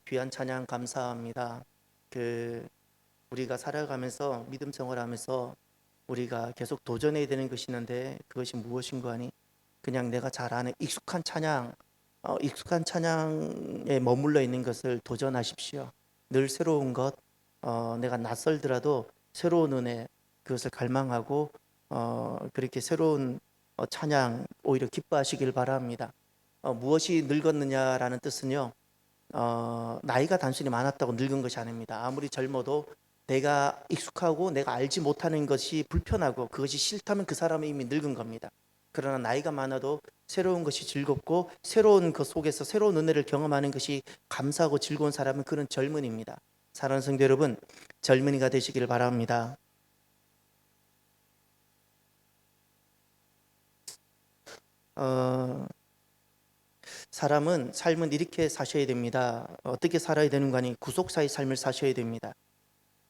귀한 찬양 감사합니다. 우리가 살아가면서 믿음 생활하면서 우리가 계속 도전해야 되는 것이 있는데 그것이 무엇인가 하니 그냥 내가 잘 아는 익숙한 찬양에 머물러 있는 것을 도전하십시오. 늘 새로운 것, 내가 낯설더라도 새로운 은혜 그것을 갈망하고 그렇게 새로운 찬양 오히려 기뻐하시길 바랍니다. 무엇이 늙었느냐라는 뜻은요. 나이가 단순히 많았다고 늙은 것이 아닙니다. 아무리 젊어도 내가 익숙하고 내가 알지 못하는 것이 불편하고 그것이 싫다면 그 사람은 이미 늙은 겁니다. 그러나 나이가 많아도 새로운 것이 즐겁고 새로운 것 속에서 새로운 은혜를 경험하는 것이 감사하고 즐거운 사람은 그런 젊은이입니다. 사랑하는 성도 여러분, 젊은이가 되시기를 바랍니다. 어, 사람은 삶은 이렇게 사셔야 됩니다. 어떻게 살아야 되는 거 아니 구속사의 삶을 사셔야 됩니다.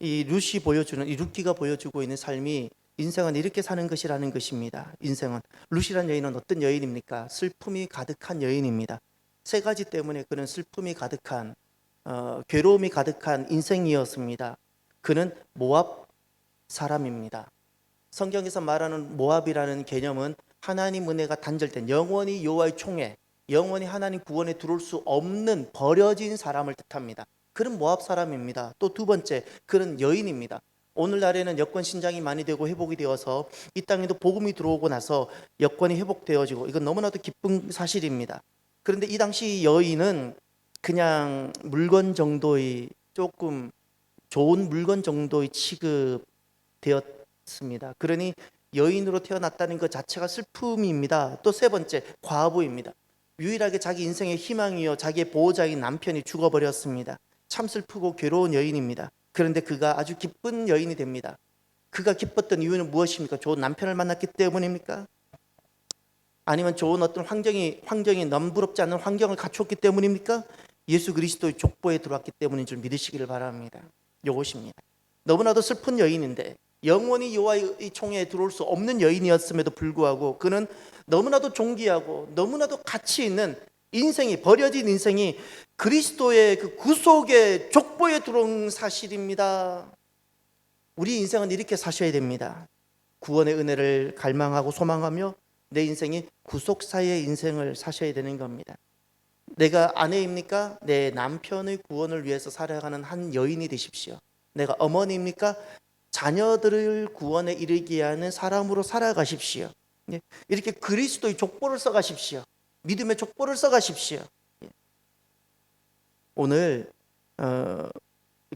이 루키가 보여주고 있는 삶이 인생은 이렇게 사는 것이라는 것입니다. 인생은 루시란 여인은 어떤 여인입니까? 슬픔이 가득한 여인입니다. 세 가지 때문에 그는 슬픔이 가득한 괴로움이 가득한 인생이었습니다. 그는 모압 사람입니다. 성경에서 말하는 모압이라는 개념은 하나님 은혜가 단절된 영원히 여호와의 총회, 영원히 하나님 구원에 들어올 수 없는 버려진 사람을 뜻합니다. 그런 모압 사람입니다. 또 두 번째, 그런 여인입니다. 오늘날에는 여권 신장이 많이 되고 회복이 되어서 이 땅에도 복음이 들어오고 나서 여권이 회복되어지고 이건 너무나도 기쁜 사실입니다. 그런데 이 당시 여인은 그냥 물건 정도의 조금 좋은 물건 정도의 취급되었습니다. 그러니 여인으로 태어났다는 것 자체가 슬픔입니다. 또 세 번째, 과부입니다. 유일하게 자기 인생의 희망이요 자기의 보호자인 남편이 죽어버렸습니다. 참 슬프고 괴로운 여인입니다. 그런데 그가 아주 기쁜 여인이 됩니다. 그가 기뻤던 이유는 무엇입니까? 좋은 남편을 만났기 때문입니까? 아니면 좋은 어떤 환경이 넘부럽지 않은 환경을 갖췄기 때문입니까? 예수 그리스도의 족보에 들어왔기 때문인 줄 믿으시기를 바랍니다. 이것입니다. 너무나도 슬픈 여인인데 영원히 여호와의 총회에 들어올 수 없는 여인이었음에도 불구하고 그는 너무나도 존귀하고 너무나도 가치 있는 인생이 버려진 인생이 그리스도의 그 구속의 족보에 들어온 사실입니다. 우리 인생은 이렇게 사셔야 됩니다. 구원의 은혜를 갈망하고 소망하며 내 인생이 구속사의 인생을 사셔야 되는 겁니다. 내가 아내입니까? 내 남편의 구원을 위해서 살아가는 한 여인이 되십시오. 내가 어머니입니까? 자녀들을 구원에 이르게 하는 사람으로 살아가십시오. 이렇게 그리스도의 족보를 써가십시오. 믿음의 족보를 써가십시오. 오늘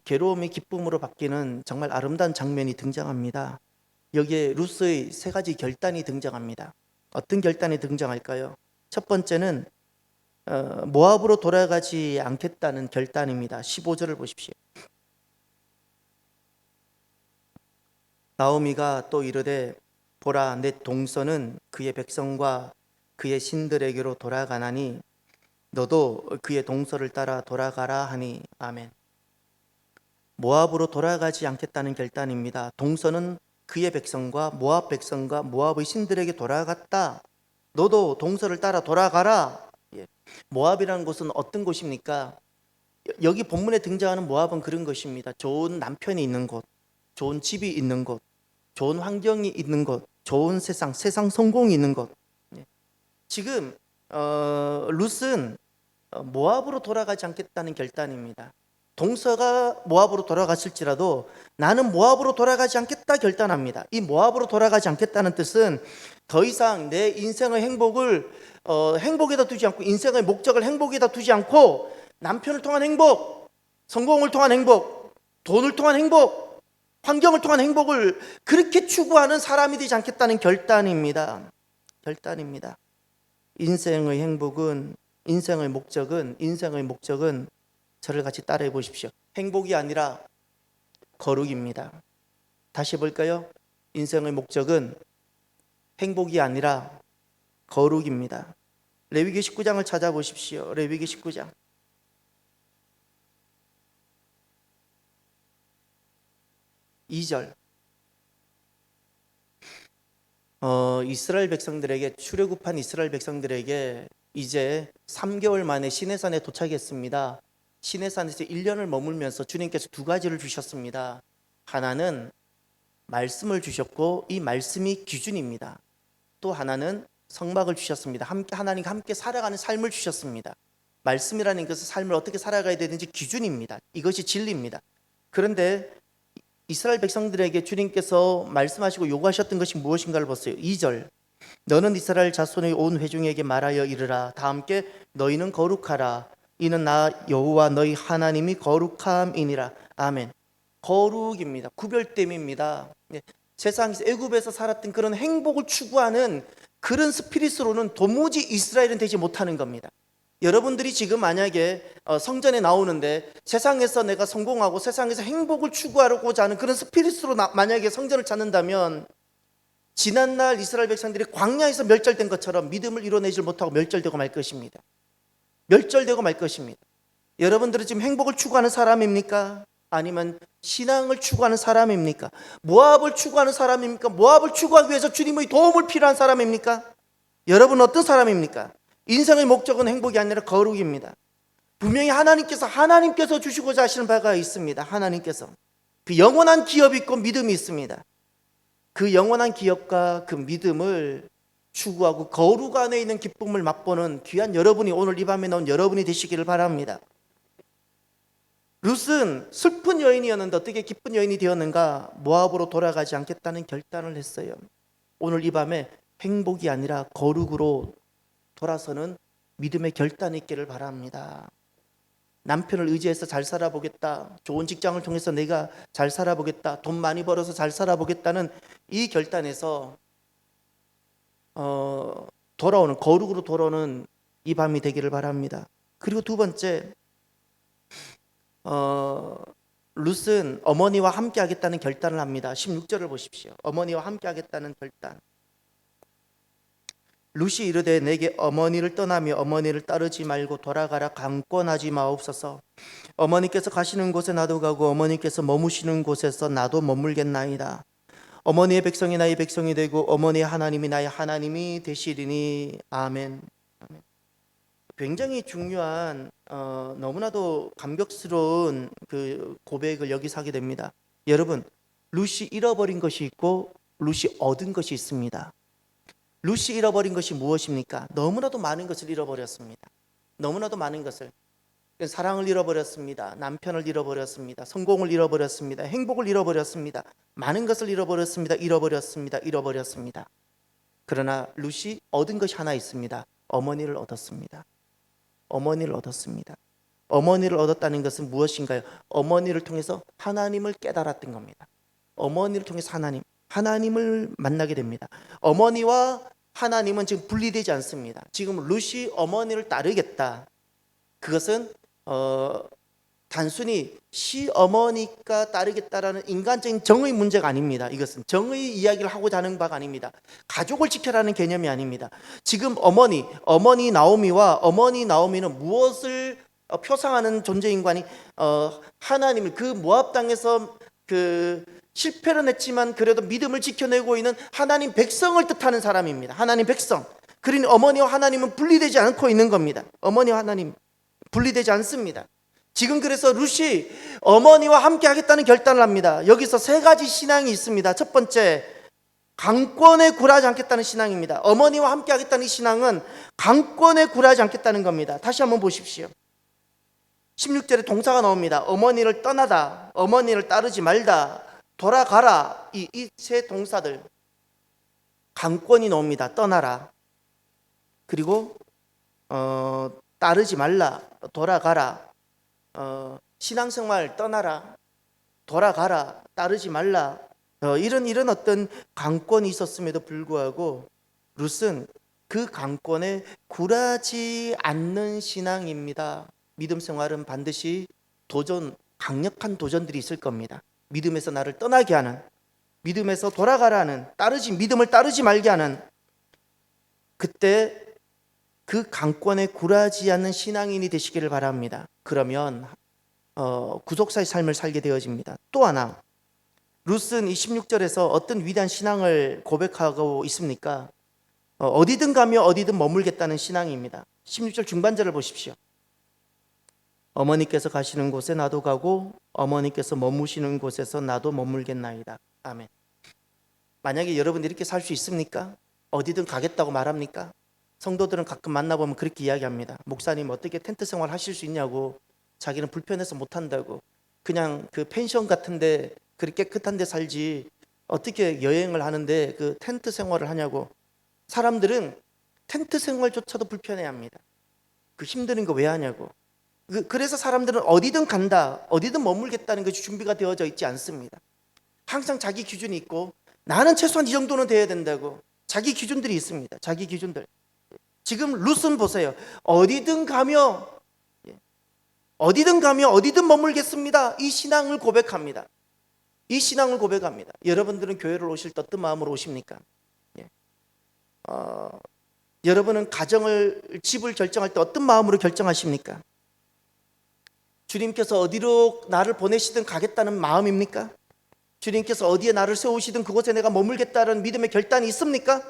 괴로움이 기쁨으로 바뀌는 정말 아름다운 장면이 등장합니다. 여기에 루스의 세 가지 결단이 등장합니다. 어떤 결단이 등장할까요? 첫 번째는 모압으로 돌아가지 않겠다는 결단입니다. 15절을 보십시오. 나오미가 또 이르되 보라 내 동서는 그의 백성과 그의 신들에게로 돌아가나니 너도 그의 동서를 따라 돌아가라 하니 아멘. 모압으로 돌아가지 않겠다는 결단입니다. 동서는 그의 백성과 모압 백성과 모압의 신들에게 돌아갔다. 너도 동서를 따라 돌아가라. 모압이라는 곳은 어떤 곳입니까? 여기 본문에 등장하는 모압은 그런 것입니다. 좋은 남편이 있는 곳, 좋은 집이 있는 곳, 좋은 환경이 있는 곳, 좋은 세상 성공이 있는 곳. 지금 룻은 모압으로 돌아가지 않겠다는 결단입니다. 동서가 모압으로 돌아갔을지라도 나는 모압으로 돌아가지 않겠다 결단합니다. 이 모압으로 돌아가지 않겠다는 뜻은 더 이상 내 인생의 행복을 행복에다 두지 않고 인생의 목적을 행복에다 두지 않고 남편을 통한 행복, 성공을 통한 행복, 돈을 통한 행복, 환경을 통한 행복을 그렇게 추구하는 사람이 되지 않겠다는 결단입니다. 결단입니다. 인생의 행복은 인생의 목적은 저를 같이 따라해 보십시오. 행복이 아니라 거룩입니다. 다시 볼까요? 인생의 목적은 행복이 아니라 거룩입니다. 레위기 19장을 찾아보십시오. 레위기 19장. (2절) 이스라엘 백성들에게 출애굽한 이스라엘 백성들에게 이제 3개월 만에 시내산에 도착했습니다. 시내산에서 1년을 머물면서 주님께서 두 가지를 주셨습니다. 하나는 말씀을 주셨고 이 말씀이 기준입니다. 또 하나는 성막을 주셨습니다. 하나님과 함께 살아가는 삶을 주셨습니다. 말씀이라는 것은 삶을 어떻게 살아가야 되는지 기준입니다. 이것이 진리입니다. 그런데 이스라엘 백성들에게 주님께서 말씀하시고 요구하셨던 것이 무엇인가를 보세요. 2절, 너는 이스라엘 자손의 온 회중에게 말하여 이르라. 다 함께 너희는 거룩하라. 이는 나 여호와 너희 하나님이 거룩함이니라. 아멘. 거룩입니다. 구별됨입니다. 세상에서 애굽에서 살았던 그런 행복을 추구하는 그런 스피릿으로는 도무지 이스라엘은 되지 못하는 겁니다. 여러분들이 지금 만약에 성전에 나오는데 세상에서 내가 성공하고 세상에서 행복을 추구하고자 하는 그런 스피릿으로 만약에 성전을 찾는다면 지난날 이스라엘 백성들이 광야에서 멸절된 것처럼 믿음을 이뤄내지 못하고 멸절되고 말 것입니다. 멸절되고 말 것입니다. 여러분들은 지금 행복을 추구하는 사람입니까? 아니면 신앙을 추구하는 사람입니까? 모압을 추구하는 사람입니까? 모압을 추구하기 위해서 주님의 도움을 필요한 사람입니까? 여러분은 어떤 사람입니까? 인생의 목적은 행복이 아니라 거룩입니다. 분명히 하나님께서 주시고자 하시는 바가 있습니다. 하나님께서 그 영원한 기업이 있고 믿음이 있습니다. 그 영원한 기업과 그 믿음을 추구하고 거룩 안에 있는 기쁨을 맛보는 귀한 여러분이, 오늘 이 밤에 나온 여러분이 되시기를 바랍니다. 룻은 슬픈 여인이었는데 어떻게 기쁜 여인이 되었는가? 모압으로 돌아가지 않겠다는 결단을 했어요. 오늘 이 밤에 행복이 아니라 거룩으로 돌아서는 믿음의 결단이 있기를 바랍니다. 남편을 의지해서 잘 살아보겠다, 좋은 직장을 통해서 내가 잘 살아보겠다, 돈 많이 벌어서 잘 살아보겠다는 이 결단에서 거룩으로 돌아오는 이 밤이 되기를 바랍니다. 그리고 두 번째, 룻은 어머니와 함께 하겠다는 결단을 합니다. 16절을 보십시오. 어머니와 함께 하겠다는 결단. 룻이 이르되 내게 어머니를 떠나며 어머니를 따르지 말고 돌아가라. 강권하지 마옵소서. 어머니께서 가시는 곳에 나도 가고 어머니께서 머무시는 곳에서 나도 머물겠나이다. 어머니의 백성이 나의 백성이 되고 어머니의 하나님이 나의 하나님이 되시리니. 아멘. 굉장히 중요한 너무나도 감격스러운 그 고백을 여기서 하게 됩니다. 여러분, 룻이 잃어버린 것이 있고 룻이 얻은 것이 있습니다. 룻이 잃어버린 것이 무엇입니까? 너무나도 많은 것을 잃어버렸습니다. 너무나도 많은 것을. 사랑을 잃어버렸습니다. 남편을 잃어버렸습니다. 성공을 잃어버렸습니다. 행복을 잃어버렸습니다. 많은 것을 잃어버렸습니다. 그러나 룻이 얻은 것이 하나 있습니다. 어머니를 얻었습니다. 어머니를 얻었다는 것은 무엇인가요? 어머니를 통해서 하나님을 깨달았던 겁니다. 어머니를 통해서 하나님을 만나게 됩니다. 어머니와 하나님은 지금 분리되지 않습니다. 지금 룻이 어머니를 따르겠다. 그것은 단순히 시어머니가 따르겠다라는 인간적인 정의 문제가 아닙니다. 이것은 정의 이야기를 하고자 하는 바가 아닙니다. 가족을 지켜라는 개념이 아닙니다. 지금 어머니 나오미와 어머니 나오미는 무엇을 표상하는 존재인가니 하나님을, 그 모압 땅에서 그 실패를 했지만 그래도 믿음을 지켜내고 있는 하나님 백성을 뜻하는 사람입니다. 하나님 백성. 그러니 어머니와 하나님은 분리되지 않고 있는 겁니다. 어머니와 하나님 분리되지 않습니다. 지금 그래서 룻이 어머니와 함께 하겠다는 결단을 합니다. 여기서 세 가지 신앙이 있습니다. 첫 번째, 강권에 굴하지 않겠다는 신앙입니다. 어머니와 함께 하겠다는 신앙은 강권에 굴하지 않겠다는 겁니다. 다시 한번 보십시오. 16절에 동사가 나옵니다. 어머니를 떠나다, 어머니를 따르지 말다, 돌아가라. 이 세 동사들, 강권이 나옵니다. 떠나라, 그리고 따르지 말라, 돌아가라. 신앙생활 떠나라, 돌아가라, 따르지 말라. 이런 어떤 강권이 있었음에도 불구하고 룻은 그 강권에 굴하지 않는 신앙입니다. 믿음 생활은 반드시 강력한 도전들이 있을 겁니다. 믿음에서 나를 떠나게 하는, 믿음에서 돌아가라는, 믿음을 따르지 말게 하는, 그때 그 강권에 굴하지 않는 신앙인이 되시기를 바랍니다. 그러면 구속사의 삶을 살게 되어집니다. 또 하나, 룻은 이 16절에서 어떤 위대한 신앙을 고백하고 있습니까? 어디든 가며 어디든 머물겠다는 신앙입니다. 16절 중반절을 보십시오. 어머니께서 가시는 곳에 나도 가고 어머니께서 머무시는 곳에서 나도 머물겠나이다. 아멘. 만약에 여러분들이 이렇게 살 수 있습니까? 어디든 가겠다고 말합니까? 성도들은 가끔 만나보면 그렇게 이야기합니다. 목사님 어떻게 텐트 생활 하실 수 있냐고. 자기는 불편해서 못한다고. 그냥 그 펜션 같은데 그렇게 깨끗한 데 살지 어떻게 여행을 하는데 그 텐트 생활을 하냐고. 사람들은 텐트 생활조차도 불편해합니다. 그 힘든 거 왜 하냐고. 그래서 사람들은 어디든 간다, 어디든 머물겠다는 것이 준비가 되어져 있지 않습니다. 항상 자기 기준이 있고 나는 최소한 이 정도는 돼야 된다고 자기 기준들이 있습니다. 자기 기준들. 지금 룻은 보세요. 어디든 가며 어디든 머물겠습니다. 이 신앙을 고백합니다. 이 신앙을 고백합니다. 여러분들은 교회를 오실 때 어떤 마음으로 오십니까? 여러분은 집을 결정할 때 어떤 마음으로 결정하십니까? 주님께서 어디로 나를 보내시든 가겠다는 마음입니까? 주님께서 어디에 나를 세우시든 그곳에 내가 머물겠다는 믿음의 결단이 있습니까?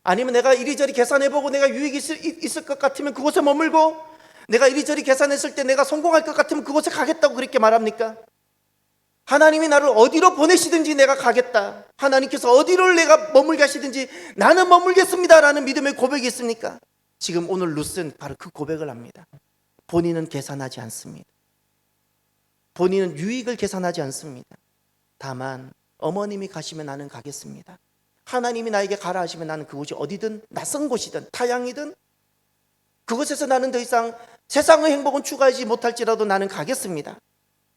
아니면 내가 이리저리 계산해보고 내가 유익이 있을 것 같으면 그곳에 머물고 내가 이리저리 계산했을 때 내가 성공할 것 같으면 그곳에 가겠다고 그렇게 말합니까? 하나님이 나를 어디로 보내시든지 내가 가겠다. 하나님께서 어디로 내가 머물게 하시든지 나는 머물겠습니다라는 믿음의 고백이 있습니까? 지금 오늘 룻은 바로 그 고백을 합니다. 본인은 계산하지 않습니다. 본인은 유익을 계산하지 않습니다. 다만 어머님이 가시면 나는 가겠습니다. 하나님이 나에게 가라 하시면 나는 그곳이 어디든 낯선 곳이든 타향이든 그곳에서 나는 더 이상 세상의 행복은 추구하지 못할지라도 나는 가겠습니다.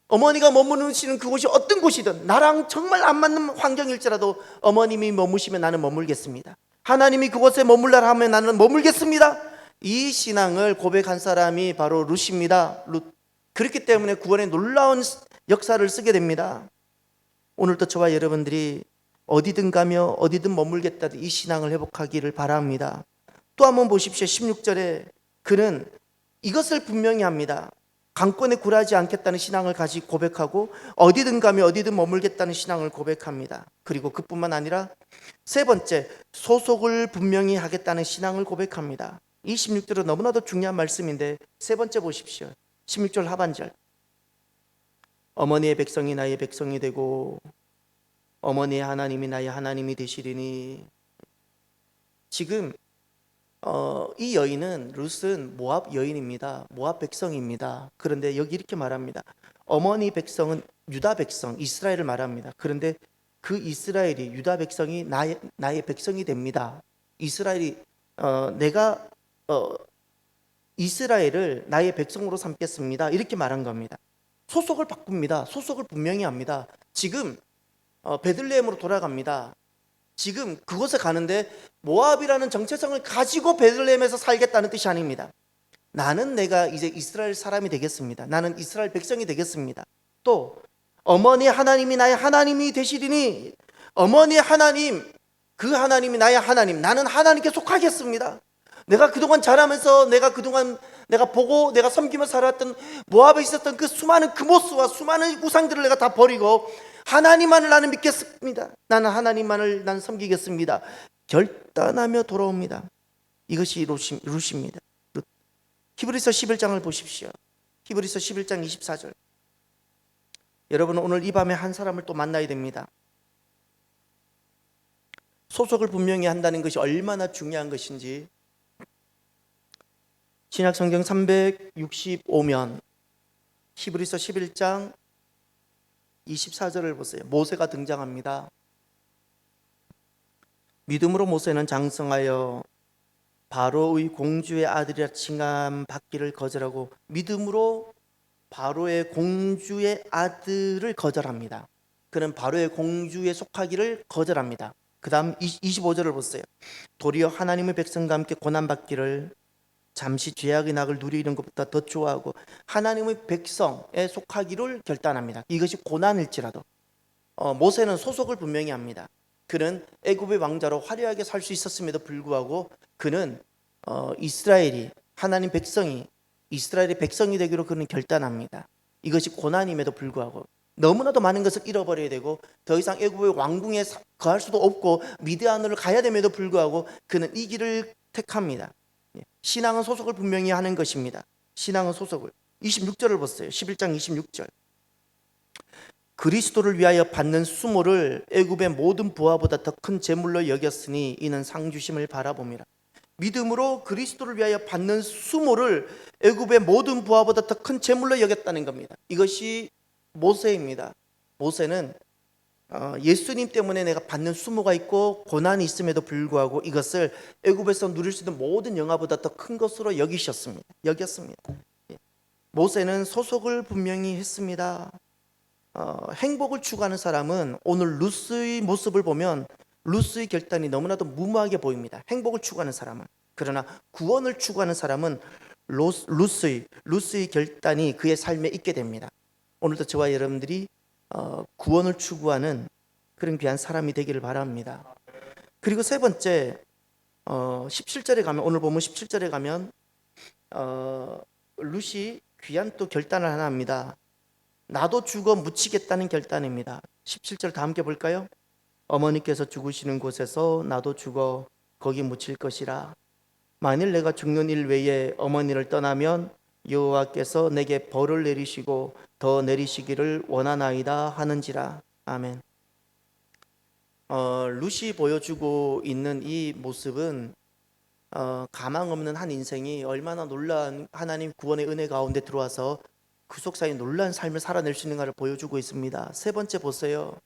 어머니가 머무시는 그곳이 어떤 곳이든 나랑 정말 안 맞는 환경일지라도 어머님이 머무시면 나는 머물겠습니다. 하나님이 그곳에 머물라 하면 나는 머물겠습니다. 이 신앙을 고백한 사람이 바로 룻입니다. 룻. 그렇기 때문에 구원의 놀라운 역사를 쓰게 됩니다. 오늘도 저와 여러분들이 어디든 가며 어디든 머물겠다는 이 신앙을 회복하기를 바랍니다. 또 한번 보십시오. 16절에 그는 이것을 분명히 합니다. 강권에 굴하지 않겠다는 신앙을 가지고 고백하고 어디든 가며 어디든 머물겠다는 신앙을 고백합니다. 그리고 그뿐만 아니라 세 번째, 소속을 분명히 하겠다는 신앙을 고백합니다. 이 16절은 너무나도 중요한 말씀인데 세 번째 보십시오. 16절 하반절. 어머니의 백성이 나의 백성이 되고 어머니의 하나님이 나의 하나님이 되시리니. 지금 이 여인은 룻은 모압 여인입니다. 모압 백성입니다. 그런데 여기 이렇게 말합니다. 어머니 백성은 유다 백성, 이스라엘을 말합니다. 그런데 그 이스라엘이 유다 백성이 나의 백성이 됩니다. 이스라엘이 내가 이스라엘을 나의 백성으로 삼겠습니다. 이렇게 말한 겁니다. 소속을 바꿉니다. 소속을 분명히 합니다. 지금 베들레헴으로 돌아갑니다. 지금 그곳에 가는데 모압이라는 정체성을 가지고 베들레헴에서 살겠다는 뜻이 아닙니다. 나는 내가 이제 이스라엘 사람이 되겠습니다. 나는 이스라엘 백성이 되겠습니다. 또 어머니 하나님이 나의 하나님이 되시리니, 어머니의 하나님, 그 하나님이 나의 하나님, 나는 하나님께 속하겠습니다. 내가 그동안 자라면서 내가 보고 내가 섬기며 살았던 모압에 있었던 그 수많은 그모스와 수많은 우상들을 내가 다 버리고 하나님만을 나는 믿겠습니다. 나는 하나님만을 나는 섬기겠습니다. 결단하며 돌아옵니다. 이것이 룻입니다. 히브리서 11장을 보십시오. 히브리서 11장 24절. 여러분은 오늘 이 밤에 한 사람을 또 만나야 됩니다. 소속을 분명히 한다는 것이 얼마나 중요한 것인지 신약성경 365면 히브리서 11장 24절을 보세요. 모세가 등장합니다. 믿음으로 모세는 장성하여 바로의 공주의 아들이라 칭함 받기를 거절하고, 믿음으로 바로의 공주의 아들을 거절합니다. 그는 바로의 공주에 속하기를 거절합니다. 그 다음 25절을 보세요. 도리어 하나님의 백성과 함께 고난받기를, 잠시 죄악의 낙을 누리는 것보다 더 좋아하고 하나님의 백성에 속하기를 결단합니다. 이것이 고난일지라도. 모세는 소속을 분명히 합니다. 그는 애굽의 왕자로 화려하게 살 수 있었음에도 불구하고 그는 이스라엘이, 하나님 백성이 이스라엘의 백성이 되기로 그는 결단합니다. 이것이 고난임에도 불구하고 너무나도 많은 것을 잃어버려야 되고 더 이상 애굽의 왕궁에 거할 수도 없고 미디안으로 가야 됨에도 불구하고 그는 이 길을 택합니다. 신앙은 소속을 분명히 하는 것입니다. 신앙은 소속을. 26절을 보세요. 11장 26절. 그리스도를 위하여 받는 수모를 애굽의 모든 부하보다 더 큰 재물로 여겼으니 이는 상 주심을 바라봅니다. 믿음으로 그리스도를 위하여 받는 수모를 애굽의 모든 부하보다 더 큰 재물로 여겼다는 겁니다. 이것이 모세입니다. 모세는 예수님 때문에 내가 받는 수모가 있고 고난이 있음에도 불구하고 이것을 애굽에서 누릴 수 있는 모든 영화보다 더 큰 것으로 여겼습니다. 모세는 소속을 분명히 했습니다. 행복을 추구하는 사람은 오늘 루스의 모습을 보면 루스의 결단이 너무나도 무모하게 보입니다. 행복을 추구하는 사람은. 그러나 구원을 추구하는 사람은 루스의 결단이 그의 삶에 있게 됩니다. 오늘도 저와 여러분들이 구원을 추구하는 그런 귀한 사람이 되기를 바랍니다. 그리고 세 번째, 17절에 가면, 오늘 보면 17절에 가면 룻이 귀한 또 결단을 하나 합니다. 나도 죽어 묻히겠다는 결단입니다. 17절 다 함께 볼까요? 어머니께서 죽으시는 곳에서 나도 죽어 거기 묻힐 것이라. 만일 내가 죽는 일 외에 어머니를 떠나면 여호와께서 내게 벌을 내리시고 더 내리시기를 원하나이다 하는지라. 아멘. 룻이 보여주고 있는 이 모습은 가망 없는 한 인생이 얼마나 놀라운 하나님 구원의 은혜 가운데 들어와서 구속사의 놀라운 삶을 살아낼 수 있는가를 보여주고 있습니다. 세 번째 보세요.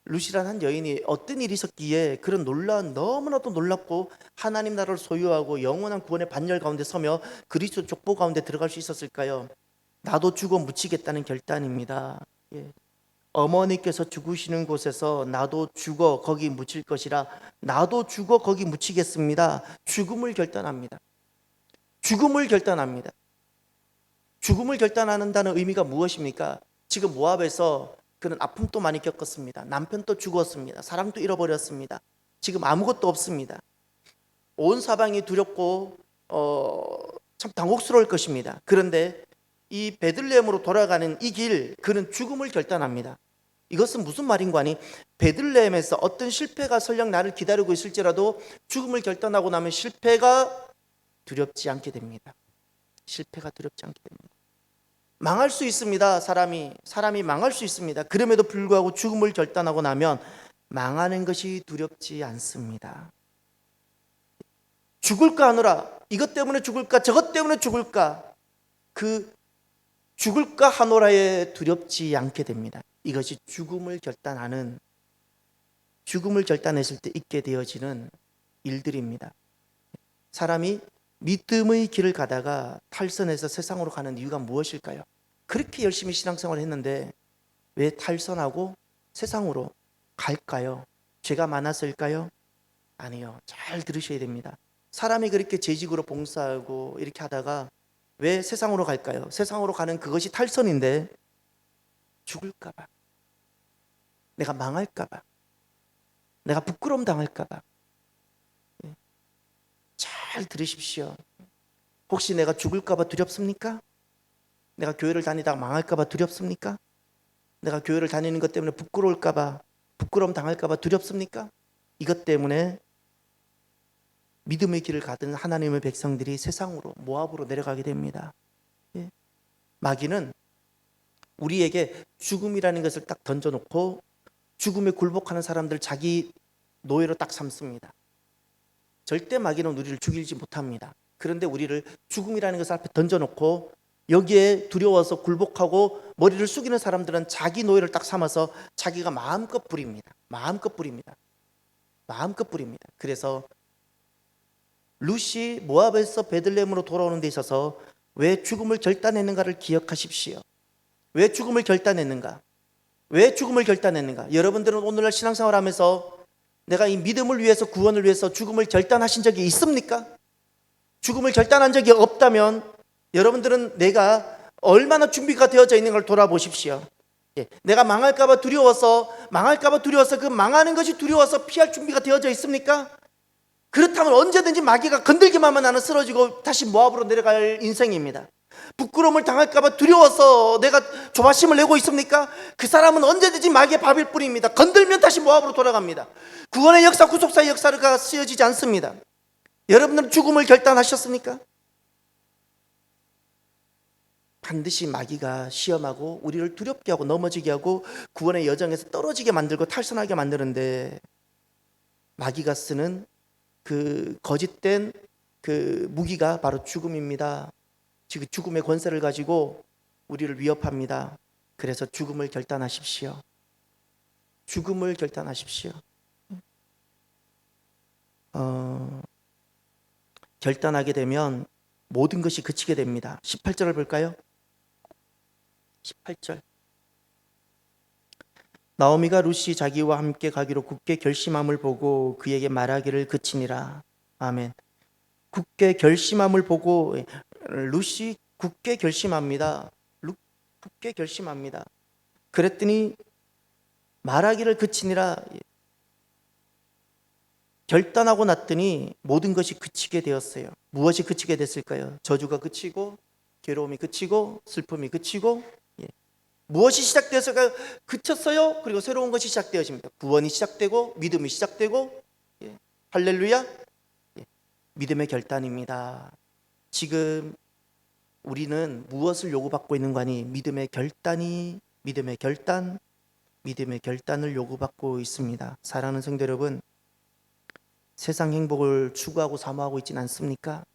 룻이란 한 여인이 어떤 일이 있었기에 그런 놀라운, 너무나도 놀랍고 하나님 나라를 소유하고 영원한 구원의 반열 가운데 서며 그리스도 족보 가운데 들어갈 수 있었을까요? 나도 죽어 묻히겠다는 결단입니다. 어머니께서 죽으시는 곳에서 나도 죽어 거기 묻힐 것이라. 나도 죽어 거기 묻히겠습니다. 죽음을 결단합니다. 죽음을 결단합니다. 죽음을 결단한다는 의미가 무엇입니까? 지금 모압에서 그는 아픔도 많이 겪었습니다. 남편도 죽었습니다. 사랑도 잃어버렸습니다. 지금 아무것도 없습니다. 온 사방이 두렵고 참 당혹스러울 것입니다. 그런데 이 베들레헴으로 돌아가는 이 길, 그는 죽음을 결단합니다. 이것은 무슨 말인가 하니, 베들레헴에서 어떤 실패가 설령 나를 기다리고 있을지라도 죽음을 결단하고 나면 실패가 두렵지 않게 됩니다. 실패가 두렵지 않게 됩니다. 망할 수 있습니다. 사람이 망할 수 있습니다. 그럼에도 불구하고 죽음을 결단하고 나면 망하는 것이 두렵지 않습니다. 죽을까 하노라. 이것 때문에 죽을까, 저것 때문에 죽을까, 그 죽을까 하노라에 두렵지 않게 됩니다. 이것이 죽음을 결단했을 때 있게 되어지는 일들입니다. 사람이 믿음의 길을 가다가 탈선해서 세상으로 가는 이유가 무엇일까요? 그렇게 열심히 신앙생활을 했는데 왜 탈선하고 세상으로 갈까요? 죄가 많았을까요? 아니요. 잘 들으셔야 됩니다. 사람이 그렇게 재직으로 봉사하고 이렇게 하다가 왜 세상으로 갈까요? 세상으로 가는 그것이 탈선인데 죽을까 봐, 내가 망할까 봐, 내가 부끄러움 당할까 봐. 잘 들으십시오. 혹시 내가 죽을까 봐 두렵습니까? 내가 교회를 다니다가 망할까 봐 두렵습니까? 내가 교회를 다니는 것 때문에 부끄러울까 봐, 부끄러움 당할까 봐 두렵습니까? 이것 때문에 믿음의 길을 가던 하나님의 백성들이 세상으로, 모압으로 내려가게 됩니다. 마귀는 우리에게 죽음이라는 것을 딱 던져놓고 죽음에 굴복하는 사람들 자기 노예로 딱 삼습니다. 절대 마귀는 우리를 죽이지 못합니다. 그런데 우리를 죽음이라는 것을 앞에 던져놓고 여기에 두려워서 굴복하고 머리를 숙이는 사람들은 자기 노예를 딱 삼아서 자기가 마음껏 부립니다. 마음껏 부립니다. 그래서 룻이 모압에서 베들레헴으로 돌아오는 데 있어서 왜 죽음을 결단했는가를 기억하십시오. 왜 죽음을 결단했는가? 여러분들은 오늘날 신앙생활 하면서 내가 이 믿음을 위해서, 구원을 위해서 죽음을 결단하신 적이 있습니까? 죽음을 결단한 적이 없다면 여러분들은 내가 얼마나 준비가 되어져 있는 걸 돌아보십시오. 내가 망할까 봐 두려워서 그 망하는 것이 두려워서 피할 준비가 되어져 있습니까? 그렇다면 언제든지 마귀가 건들기만 하면 나는 쓰러지고 다시 모압으로 내려갈 인생입니다. 부끄러움을 당할까 봐 두려워서 내가 조바심을 내고 있습니까? 그 사람은 언제든지 마귀의 밥일 뿐입니다. 건들면 다시 모압으로 돌아갑니다. 구원의 역사, 구속사의 역사가 쓰여지지 않습니다. 여러분들은 죽음을 결단하셨습니까? 반드시 마귀가 시험하고 우리를 두렵게 하고 넘어지게 하고 구원의 여정에서 떨어지게 만들고 탈선하게 만드는데, 마귀가 쓰는 그 거짓된 그 무기가 바로 죽음입니다. 지금 죽음의 권세를 가지고 우리를 위협합니다. 그래서 죽음을 결단하십시오. 죽음을 결단하십시오. 결단하게 되면 모든 것이 그치게 됩니다. 18절을 볼까요? 18절. 나오미가 룻이 자기와 함께 가기로 굳게 결심함을 보고 그에게 말하기를 그치니라. 아멘. 굳게 결심함을 보고 룻이 굳게 결심합니다. 굳게 결심합니다. 그랬더니 말하기를 그치니라. 결단하고 났더니 모든 것이 그치게 되었어요. 무엇이 그치게 됐을까요? 저주가 그치고, 괴로움이 그치고, 슬픔이 그치고, 무엇이 시작되었을까요? 그쳤어요. 그리고 새로운 것이 시작되어집니다. 구원이 시작되고, 믿음이 시작되고, 할렐루야. 믿음의 결단입니다. 지금 우리는 무엇을 요구받고 있는 거니? 믿음의 결단을 요구받고 있습니다. 사랑하는 성도 여러분, 세상 행복을 추구하고 사모하고 있지는 않습니까?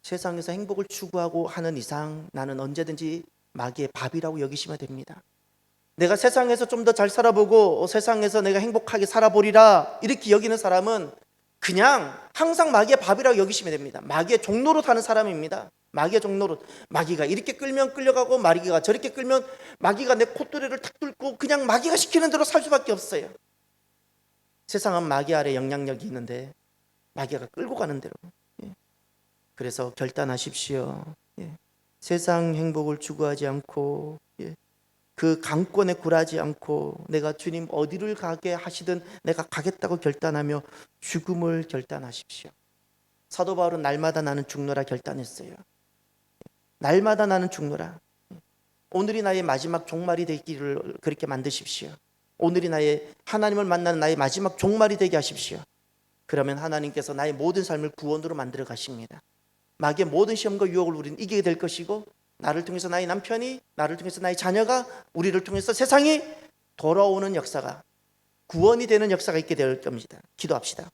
세상에서 행복을 추구하고 하는 이상 나는 언제든지 마귀의 밥이라고 여기시면 됩니다. 내가 세상에서 좀 더 잘 살아보고 세상에서 내가 행복하게 살아보리라 이렇게 여기는 사람은 그냥 항상 마귀의 밥이라고 여기시면 됩니다. 마귀의 종로로 사는 사람입니다. 마귀의 종로로, 마귀가 이렇게 끌면 끌려가고 마귀가 저렇게 끌면 마귀가 내 콧뚜레를 탁 뚫고 그냥 마귀가 시키는 대로 살 수밖에 없어요. 세상은 마귀 아래 영향력이 있는데 마귀가 끌고 가는 대로. 그래서 결단하십시오. 세상 행복을 추구하지 않고 그 강권에 굴하지 않고 내가 주님 어디를 가게 하시든 내가 가겠다고 결단하며 죽음을 결단하십시오. 사도 바울은 날마다 나는 죽노라 결단했어요. 날마다 나는 죽노라. 오늘이 나의 마지막 종말이 되기를 그렇게 만드십시오. 오늘이 나의 하나님을 만나는 나의 마지막 종말이 되게 하십시오. 그러면 하나님께서 나의 모든 삶을 구원으로 만들어 가십니다. 마귀의 모든 시험과 유혹을 우리는 이기게 될 것이고, 나를 통해서 나의 남편이, 나를 통해서 나의 자녀가, 우리를 통해서 세상이 돌아오는 역사가, 구원이 되는 역사가 있게 될 겁니다. 기도합시다.